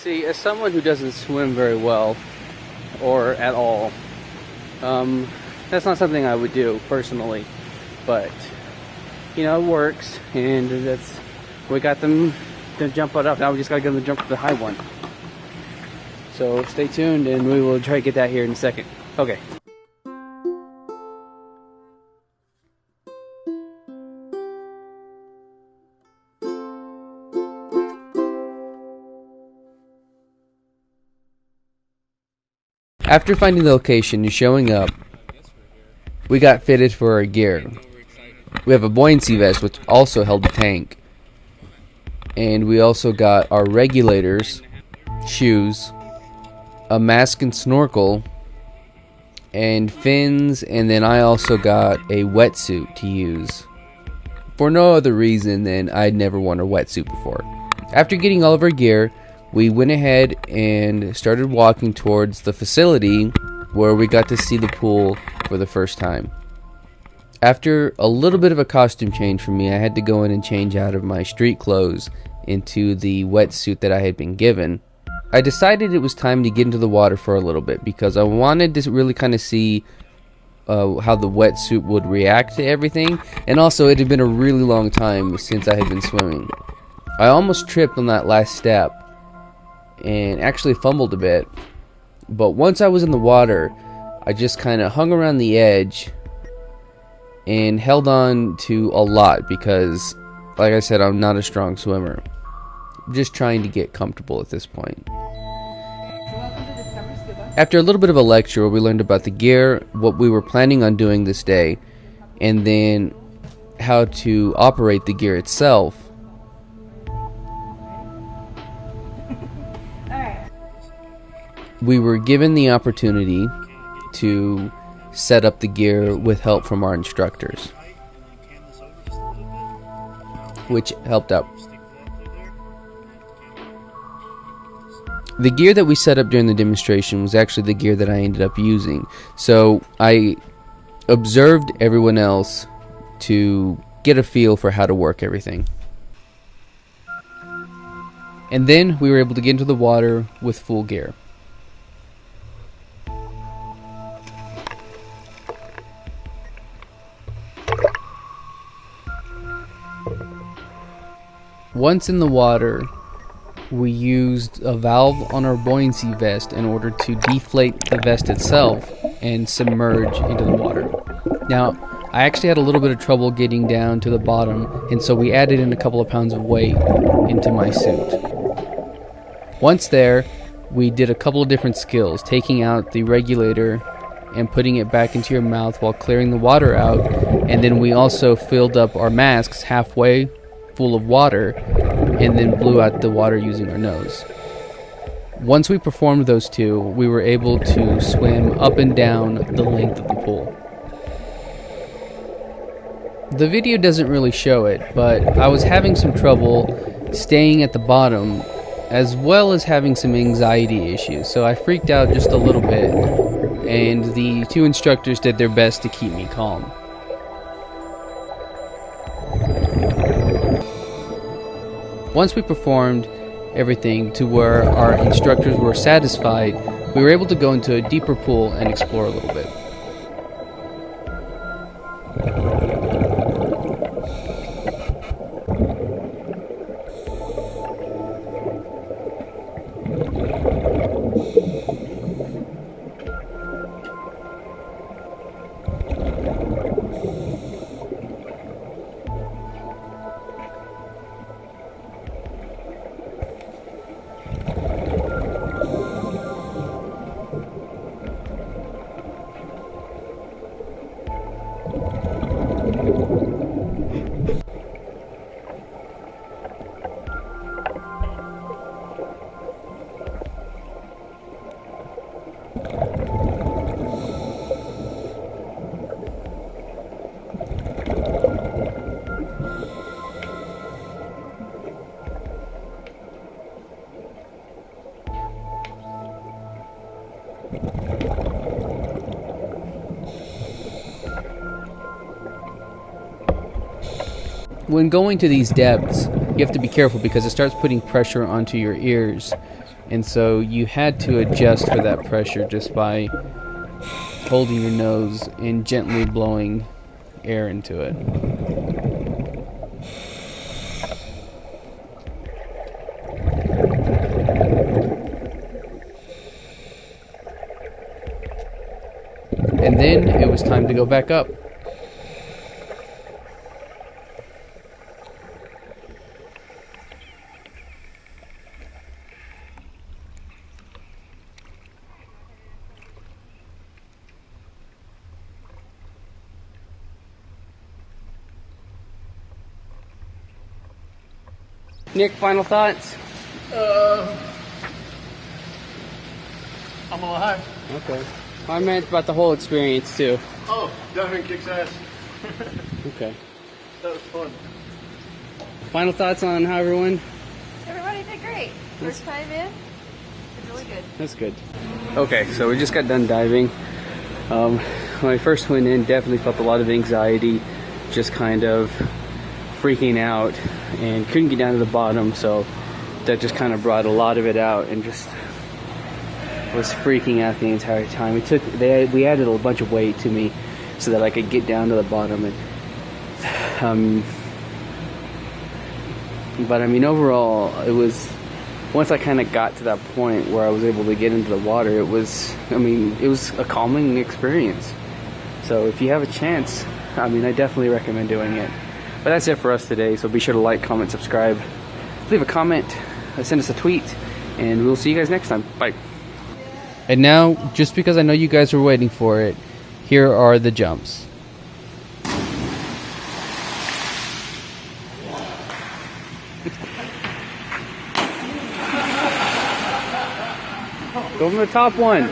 See, as someone who doesn't swim very well, or at all, that's not something I would do personally, but you know, it works, and we got them to jump it up. Now we just gotta get them to jump to the high one. So stay tuned, and we will try to get that here in a second. Okay. After finding the location and showing up, we got fitted for our gear. We have a buoyancy vest, which also held the tank. And we also got our regulators, shoes, a mask and snorkel, and fins, and then I also got a wetsuit to use. For no other reason than I'd never worn a wetsuit before. After getting all of our gear, we went ahead and started walking towards the facility where we got to see the pool for the first time. After a little bit of a costume change for me, I had to go in and change out of my street clothes into the wetsuit that I had been given. I decided it was time to get into the water for a little bit because I wanted to really kind of see how the wetsuit would react to everything, and also it had been a really long time since I had been swimming. I almost tripped on that last step and actually fumbled a bit, but once I was in the water, I just kind of hung around the edge and held on to a lot because, like I said, I'm not a strong swimmer. I'm just trying to get comfortable at this point. After a little bit of a lecture where we learned about the gear, what we were planning on doing this day, and then how to operate the gear itself, we were given the opportunity to set up the gear with help from our instructors, which helped out. The gear that we set up during the demonstration was actually the gear that I ended up using. So I observed everyone else to get a feel for how to work everything. And then we were able to get into the water with full gear. Once in the water, we used a valve on our buoyancy vest in order to deflate the vest itself and submerge into the water. Now, I actually had a little bit of trouble getting down to the bottom, and so we added in a couple of pounds of weight into my suit. Once there, we did a couple of different skills, taking out the regulator and putting it back into your mouth while clearing the water out, and then we also filled up our masks halfway full of water and then blew out the water using our nose. Once we performed those two, we were able to swim up and down the length of the pool. The video doesn't really show it, but I was having some trouble staying at the bottom as well as having some anxiety issues, so I freaked out just a little bit, and the two instructors did their best to keep me calm. Once we performed everything to where our instructors were satisfied, we were able to go into a deeper pool and explore a little bit. When going to these depths, you have to be careful because it starts putting pressure onto your ears, And so you had to adjust for that pressure just by holding your nose and gently blowing air into it. And then it was time to go back up. Nick, final thoughts? I'm alive. Okay. I meant about the whole experience too. Oh, diving kicks ass. Okay. That was fun. Final thoughts on how everyone? Everybody did great. First time in, it's really good. That's good. Okay, so we just got done diving. When I first went in, definitely felt a lot of anxiety, just kind of freaking out, and couldn't get down to the bottom, so that just kind of brought a lot of it out, and just was freaking out the entire time. We added a bunch of weight to me so that I could get down to the bottom, and but I mean overall it was, once I kind of got to that point where I was able to get into the water, it was a calming experience. So if you have a chance, I definitely recommend doing it. But that's it for us today, so be sure to like, comment, subscribe, leave a comment, send us a tweet, and we'll see you guys next time. Bye. And now, just because I know you guys were waiting for it, here are the jumps. Go from the top one.